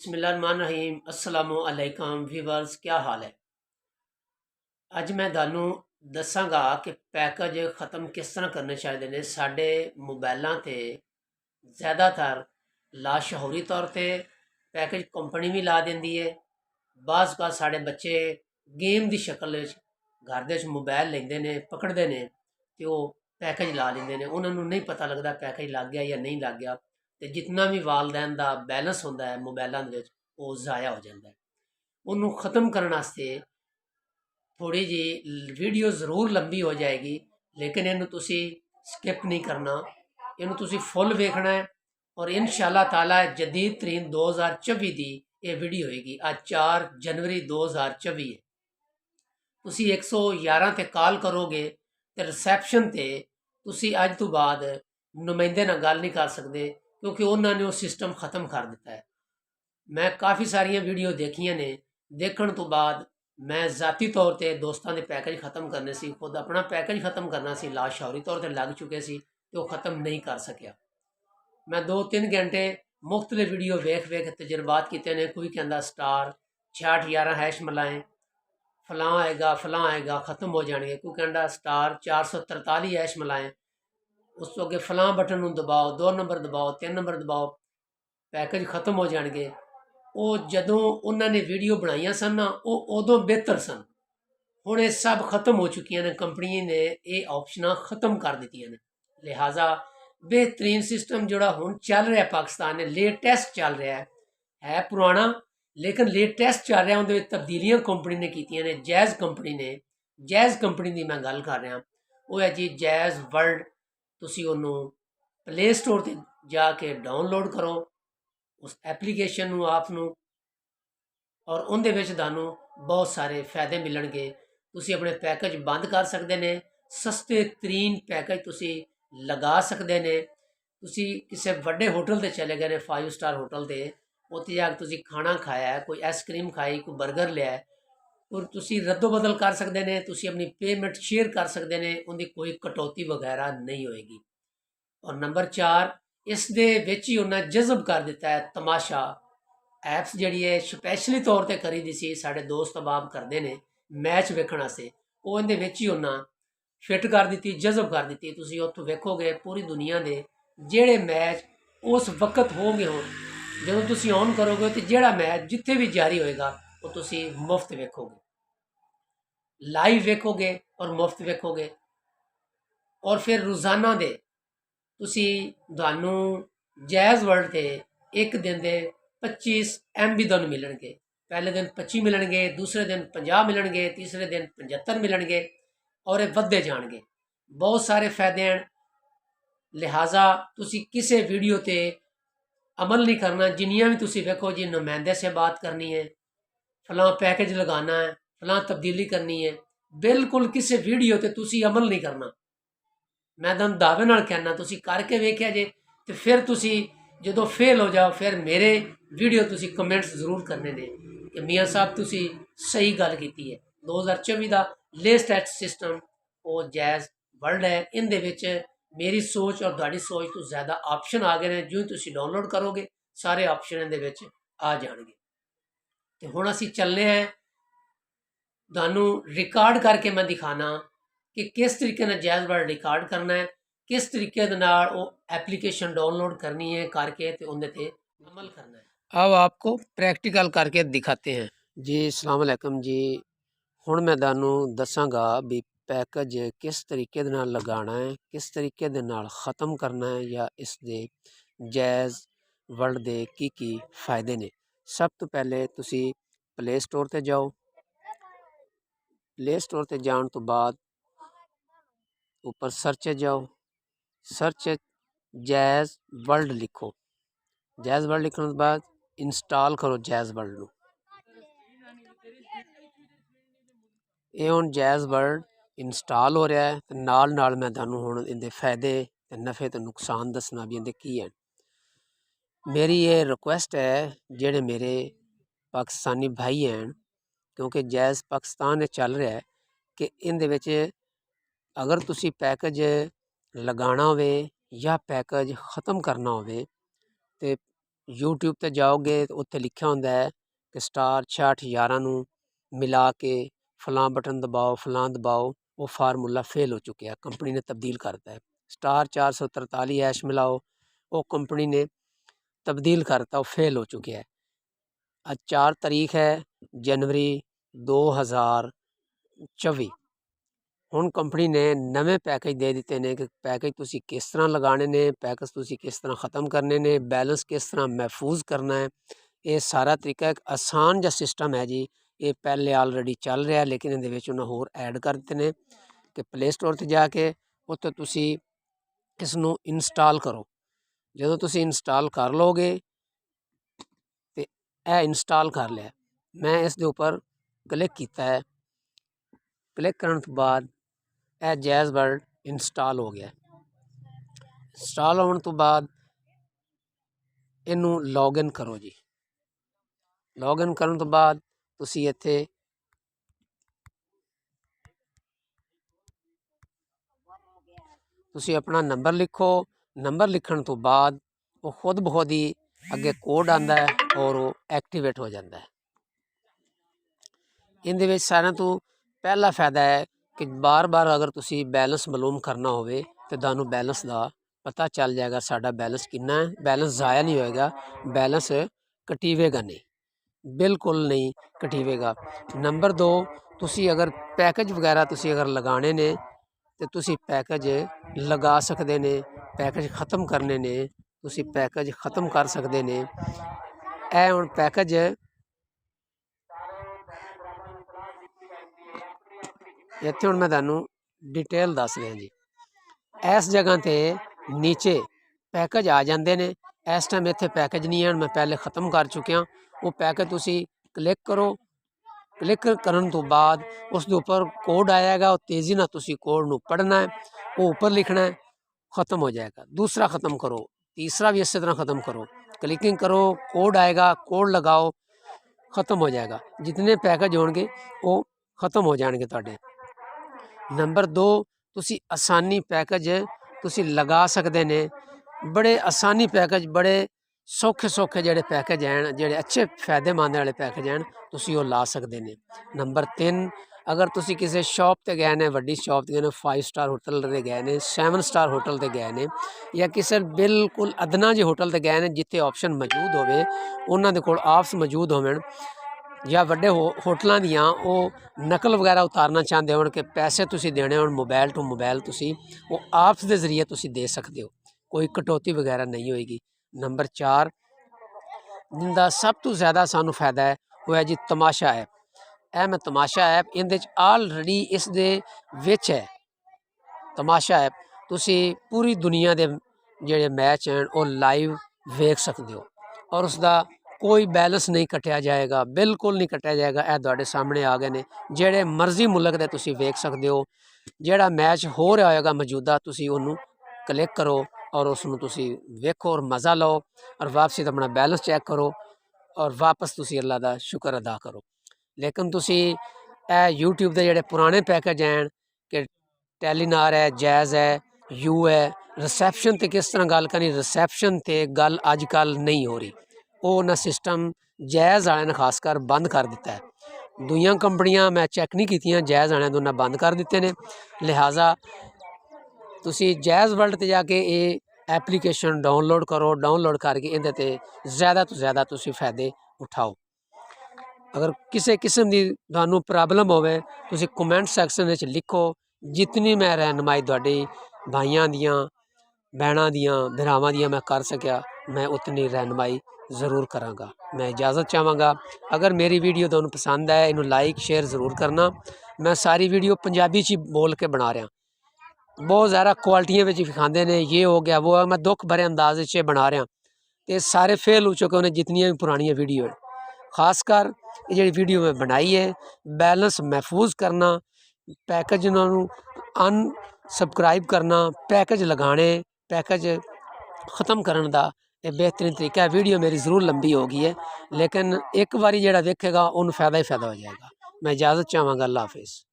बिस्मिल्लाहिर्रहमानिर्रहीम अस्सलामु अलैकुम व्यूअर्स, क्या हाल है। ਅੱਜ ਮੈਂ ਤੁਹਾਨੂੰ ਦੱਸਾਂਗਾ ਕਿ ਪੈਕੇਜ ख़त्म किस तरह करने ਚਾਹੀਦੇ ਨੇ। ਸਾਡੇ ਮੋਬਾਈਲਾਂ ਤੇ ਜ਼ਿਆਦਾਤਰ ਲਾਸ਼ਹੂਰੀ ਤੌਰ ਤੇ ਪੈਕੇਜ ਕੰਪਨੀ ਵੀ ਲਾ ਦਿੰਦੀ ਹੈ। ਬਾਅਦ ਕਾ ਸਾਡੇ ਬੱਚੇ ਗੇਮ ਦੀ ਸ਼ਕਲ ਵਿੱਚ ਘਰ ਦੇ ਵਿੱਚ ਮੋਬਾਈਲ ਲੈਂਦੇ ਨੇ, ਪਕੜਦੇ ਨੇ ਤੇ ਉਹ ਪੈਕੇਜ ਲਾ ਲੈਂਦੇ ਨੇ। ਉਹਨਾਂ ਨੂੰ ਨਹੀਂ ਪਤਾ ਲੱਗਦਾ ਪੈਕੇਜ ਲੱਗ ਗਿਆ ਜਾਂ ਨਹੀਂ ਲੱਗ ਗਿਆ, ਤੇ ਜਿੰਨਾ ਵੀ ਵਾਲਦੈਨ ਦਾ ਬੈਲੈਂਸ ਹੁੰਦਾ ਹੈ ਮੋਬਾਈਲਾਂ ਦੇ ਵਿੱਚ ਉਹ ਜ਼ਾਇਆ ਹੋ ਜਾਂਦਾ ਹੈ। ਉਹਨੂੰ ख़त्म ਕਰਨ ਵਾਸਤੇ थोड़ी जी वीडियो ज़रूर लंबी हो जाएगी, लेकिन इनू तुसी स्किप नहीं करना, इनू तुसी फुल वेखना है। और इंशाअल्लाह ताला जदीद तरीन 2024 की ये वीडियो होएगी। आज 4 जनवरी 2024 है। तुसी 111 ते कॉल करोगे तो रिसैप्शन ते तुसी अज तो बाद नुमाइंदे नाल गल नहीं कर सकते, क्योंकि उन्होंने वो सिस्टम ख़त्म कर दिता है। मैं काफ़ी सारिया वीडियो देखिया ने, देखने तो बाद मैं ज़ाती तौर पर दोस्तों के पैकेज ख़त्म करने से, खुद अपना पैकेज ख़त्म करना सी, लाशहौरी तौर पर लग चुके सी तो ख़त्म नहीं कर सकिया। मैं 2-3 घंटे मुख्तलिफ वीडियो वेख वेख तजर्बात किए ने। कोई कहता स्टार 6611 # मिलाएं, फलां आएगा ख़त्म हो जाएंगे। कोई कहता स्टार 443 # मिलाएं, उस तो अगे फलां बटन दबाओ, 2 नंबर दबाओ, 3 नंबर दबाओ, पैकेज ख़त्म हो जाएंगे। ਉਹ ਜਦੋਂ ਉਹਨਾਂ ਨੇ ਵੀਡੀਓ ਬਣਾਈਆਂ ਸਨ ਨਾ, ਉਹ ਉਦੋਂ ਬਿਹਤਰ ਸਨ। ਹੁਣ ਇਹ ਸਭ ਖਤਮ ਹੋ ਚੁੱਕੀਆਂ ਨੇ। ਕੰਪਨੀ ਨੇ ਇਹ ਆਪਸ਼ਨਾਂ ਖਤਮ ਕਰ ਦਿੱਤੀਆਂ ਨੇ। ਲਿਹਾਜ਼ਾ ਬਿਹਤਰੀਨ ਸਿਸਟਮ ਜਿਹੜਾ ਹੁਣ ਚੱਲ ਰਿਹਾ ਪਾਕਿਸਤਾਨ ਨੇ, ਲੇਟੈਸਟ ਚੱਲ ਰਿਹਾ ਹੈ ਪੁਰਾਣਾ ਲੇਕਿਨ ਲੇਟੈਸਟ ਚੱਲ ਰਿਹਾ। ਉਹਦੇ ਵਿੱਚ ਤਬਦੀਲੀਆਂ ਕੰਪਨੀ ਨੇ ਕੀਤੀਆਂ ਨੇ। ਜੈਜ਼ ਕੰਪਨੀ ਦੀ ਮੈਂ ਗੱਲ ਕਰ ਰਿਹਾ। ਉਹ ਹੈ ਜੀ ਜੈਜ਼ ਵਰਲਡ। ਤੁਸੀਂ ਉਹਨੂੰ ਪਲੇ ਸਟੋਰ 'ਤੇ ਜਾ ਕੇ ਡਾਊਨਲੋਡ ਕਰੋ उस एप्लीकेशन आप नू, और उनके विच तुहानू बहुत सारे फायदे मिलणगे। तुसी अपने पैकेज बंद कर सकते हैं। सस्ते तरीन पैकेज तुसी लगा सकते हैं। तुसी किसी वड्डे होटल ते चले गए ने, 5 स्टार होटल ते, उत्थे जाके तुसी खाना खाया है, कोई आइसक्रीम खाई, कोई बर्गर लिया है, और तुसी रद्दो बदल कर सकते हैं। तुसी अपनी पेमेंट शेयर कर सकते हैं, उनकी कोई कटौती वगैरह नहीं होएगी। और नंबर 4, इस दे विच ही उन्हें जज़ब कर दिता है तमाशा ऐप्स जिहड़ी है स्पैशली तौर पर करी दी सी। साढ़े दोस्त अहबाब करते हैं मैच वेखण वास्ते, वो इहदे विच ही उन्हें फिट कर दी, जज़ब कर दी। तुसीं उत्थों वेखोगे पूरी दुनिया के जिहड़े मैच उस वक्त होंगे, हो जदों तुसीं ऑन करोगे तो जिहड़ा मैच जिथे भी जारी होएगा वो तुसीं मुफ्त वेखोगे, लाइव वेखोगे और मुफ्त वेखोगे। और फिर रोज़ाना दे तुहानू जैज़ वर्ल्ड ते एक दिन के 25 MB तुहानू मिलणगे। पहले दिन 25 मिलणगे, दूसरे दिन 50 मिलणगे, तीसरे दिन 75 मिलणगे, और ये वधदे जाणगे। बहुत सारे फायदे हैं। लिहाजा तुसी किसी वीडियो ते अमल नहीं करना। जिन्नियां भी तुसी वेखो जी, नुमाइंदे से बात करनी है, फलां पैकेज लगाना है, फलां तब्दीली करनी है, बिल्कुल किसी वीडियो ते तुसी अमल नहीं करना। मैं तुहानू दावे नाल कहना, तुसी करके वेख्या जे तो फिर तुसी जो फेल हो जाओ, फिर मेरे वीडियो तुसी कमेंट्स जरूर करने ने कि मियाँ साहब तुसी सही गल की है। 2024 का लेटेस्ट सिस्टम वो जैज़ वर्ल्ड है। इन दे विच मेरी सोच और तुहाडी सोच तो ज़्यादा ऑप्शन आ गए हैं। जो तुसी डाउनलोड करोगे सारे ऑप्शन इन दे विच आ जाएंगे। तो हुण असीं चलने हैं, तुहानू रिकॉर्ड करके मैं दिखाना कि किस तरीके ने जैज़ वर्ल्ड रिकॉर्ड करना है, किस तरीके वो एप्लीकेशन डाउनलोड करनी है करके तो उनके ते अमल करना है। अब आपको प्रैक्टिकल करके दिखाते हैं जी। अस्सलाम वालेकुम जी। हुण मैं तुहानू दसांगा भी पैकेज किस तरीके दे नाल लगाना है, किस तरीके दे नाल ख़त्म करना है, या इस दे जैज़ वर्ल्ड दे की फ़ायदे ने। सब तो पहले तुसी प्ले स्टोर ते जाओ। प्ले स्टोर ते जाने तो बाद ऊपर सर्च जाओ, सर्च जैज़ वर्ल्ड लिखो। जैज़ वर्ल्ड लिखने के बाद इंस्टॉल करो जैज़ वर्ल्ड। ये हुण जैज़ वर्ल्ड इंस्टॉल हो रहा है। तो नाल मैं तुहानू हुण इहदे फायदे ते नफ़े ते नुकसान दसना भी इहदे की है। मेरी ये रिक्वेस्ट है जेड़े मेरे पाकिस्तानी भाई हैं, क्योंकि जैज़ पाकिस्तान चल रहा है, कि इहदे विच अगर तुसी पैकेज लगाना होवे या पैकेज ख़त्म करना होवे तो YouTube ਤੇ ਜਾਓਗੇ ਤਾਂ ਉੱਥੇ ਲਿਖਿਆ ਹੁੰਦਾ ਹੈ ਕਿ ਸਟਾਰ 6611 ਨੂੰ ਮਿਲਾ ਕੇ ਫਲਾਂ ਬਟਨ ਦਬਾਓ, ਫਲਾਂ ਦਬਾਓ, ਉਹ ਫਾਰਮੂਲਾ ਫੇਲ ਹੋ ਚੁੱਕਿਆ, ਕੰਪਨੀ ਨੇ ਤਬਦੀਲ ਕਰਤਾ ਹੈ। ਸਟਾਰ 443 ਐਸ਼ ਮਿਲਾਓ, ਉਹ ਕੰਪਨੀ ਨੇ ਤਬਦੀਲ ਕਰਤਾ, ਉਹ ਫੇਲ ਹੋ ਚੁੱਕਿਆ है। ਅੱਜ 4 ਤਾਰੀਖ ਹੈ जनवरी 2024। ਹੁਣ ਕੰਪਨੀ ਨੇ ਨਵੇਂ ਪੈਕੇਜ ਦੇ ਦਿੱਤੇ ਨੇ ਕਿ ਪੈਕੇਜ ਤੁਸੀਂ ਕਿਸ ਤਰ੍ਹਾਂ ਲਗਾਉਣੇ ਨੇ, ਪੈਕੇਜ ਤੁਸੀਂ ਕਿਸ ਤਰ੍ਹਾਂ ख़त्म ਕਰਨੇ ਨੇ, बैलेंस किस तरह महफूज करना है। ये सारा तरीका एक आसान जिहा सिस्टम है जी। ये पहले ऑलरेडी चल रहा है, लेकिन इहदे विच उन्हें होर ऐड कर दित्ते ने कि प्ले स्टोर ते जाके उत्थे तुसी इस नूं इंस्टॉल करो। जदों तुसी इंस्टॉल कर लोगे तो यह इंस्टॉल कर लिया, मैं इस दे उपर क्लिक किया है। क्लिक करने तो बाद यह जैज़ वर्ल्ड इंस्टॉल हो गया। इंस्टॉल होने तो बाद इनू लॉगिन करो जी। लॉगिन करने तो बाद तुसी इत्थे तुसी अपना नंबर लिखो। नंबर लिखण तो बाद वो खुद ब खुद ही अगे कोड आंदा है और वो एक्टिवेट हो जाता है। इहदे विच सारिआं तो पहला फायदा है कि बार बार अगर तुसी बैलेंस मालूम करना होवे तो तुहानूं बैलेंस का पता चल जाएगा, साडा बैलेंस कितना है। बैलेंस ज़ाया नहीं होएगा, बैलेंस कटीवेगा नहीं, बिल्कुल नहीं कटीवेगा। नंबर 2, तुसी अगर पैकेज वगैरह तुसी अगर लगाने ने तो तुसी पैकेज लगा सकते ने, पैकेज ख़त्म करने ने तुसी पैकेज ख़त्म कर सकते ने। ए हुण पैकेज इत्थे हुण मैं तुहानूं डिटेल दस रहा जी। इस जगह ते नीचे पैकेज आ जाते हैं। इस टाइम इत्थे पैकेज नहीं है, मैं पहले ख़त्म कर चुकिया। वो पैकेज तुसी क्लिक करो। क्लिक करने तो बाद उसके ऊपर कोड आएगा, और तेज़ी ना तुसी कोड नूं पढ़ना है, वो ऊपर लिखना है, ख़त्म हो जाएगा। दूसरा ख़त्म करो, तीसरा भी इसी तरह ख़त्म करो। क्लिकिंग करो, कोड आएगा, कोड लगाओ, ख़त्म हो जाएगा। जितने पैकेज होंगे वो ख़त्म हो जाएंगे तुहाडे। नंबर 2, तुसी आसानी पैकेज तुसी लगा सकते ने। बड़े आसानी पैकेज, बड़े सौखे सौखे जिहड़े पैकेज हैं, जिहड़े अच्छे फायदेमंद वाले पैकेज हैं, तुसी वो ला सकते ने। नंबर 3, अगर तुसी किसी शॉप ते गए ने, वड्डी शॉप ते गए ने, 5 स्टार होटल ते गए ने, 7 स्टार होटल ते गए ने, या किसी बिल्कुल अदना जे होटल ते गए ने जिथे ऑप्शन मौजूद होवे, उन्हां दे कोल ऑप्स मौजूद होवन, या वड्डे होटलों दियां वो नकल वगैरह उतारना चाहते हो कि पैसे तुसी देने हो मोबाइल टू मोबाइल, तुसी वो आपस के जरिए तुसी दे सकते हो, कोई कटौती वगैरह नहीं होएगी। नंबर 4, जिंदा सब तो ज़्यादा सानू फायदा है वो है जी तमाशा ऐप। ए मैं तमाशा ऐप इंदे ऑलरेडी इस दे विच है। तमाशा ऐप तुसी पूरी दुनिया के जेड़े मैच हैं वो लाइव वेख सकते हो, और उसका कोई बैलेंस नहीं कटिया जाएगा, बिल्कुल नहीं कटिया जाएगा। यह तुहाडे सामने आ गए ने, जेड़े मर्जी मुल्क दे तुसी वेख सकते हो। जेड़ा मैच हो रहा होएगा मौजूदा, तुसी उन्होंने क्लिक करो और उसनूं तुसी वेखो और मज़ा लो, और वापसी तो अपना बैलेंस चैक करो, और वापस तुसी अल्लाह दा शुक्र अदा करो। लेकिन तुसी यूट्यूब के जेड़े पुराने पैकेज हैं कि टेलीनार है, जैज़ है, यू है, रिसैप्शन ते किस तरह गल करनी, रिसैप्शन ते गल अजकल नहीं हो रही। वो उन्हें सिस्टम जैज़ वाले ने खासकर बंद कर दिता है। दूइयां कंपनियां मैं चैक नहीं कीतियां, जैज़ वाले उन्हें बंद कर दिते ने। लिहाजा तुसी जैज़ वर्ल्ड ते जाके ये एप्लीकेशन डाउनलोड करो, डाउनलोड करके इहदे ते ज़्यादा तो ज़्यादा तुसी फायदे उठाओ। अगर किसी किस्म की तुहानूं प्रॉब्लम होवे, तुसी कमेंट सैक्शन विच लिखो। जितनी मैं रहनुमाई तुहाडी भाइयां दियां, भैणां दियां, भरावां दियां मैं कर सकिया, मैं उतनी रहनुमाई ज़रूर करांगा। मैं इजाज़त चाहांगा। अगर मेरी वीडियो तुहानूं पसंद आए, इनू लाइक शेयर ज़रूर करना। मैं सारी वीडियो पंजाबी च बोल के बना रहा, बहुत ज़्यादा क्वालिटियां विच विखांदे ने, ये हो गया वो है, मैं दुख भरे अंदाज च बना रहा। तो सारे फेल हो चुके उन्हें जितनियां भी पुरानियां वीडियो हैं। खासकर ये जी वीडियो मैं बनाई है, बैलेंस महफूज करना, पैकेज उन्होंने अनसबसक्राइब करना, पैकेज लगाने, पैकेज ख़त्म करने का ये बेहतरीन तरीका है। वीडियो मेरी ज़रूर लंबी हो गई है, लेकिन एक बारी जेड़ा देखेगा उन्हें फ़ायदा ही फ़ायदा हो जाएगा। मैं इजाज़त चाहांगा। अल्लाह हाफिज़।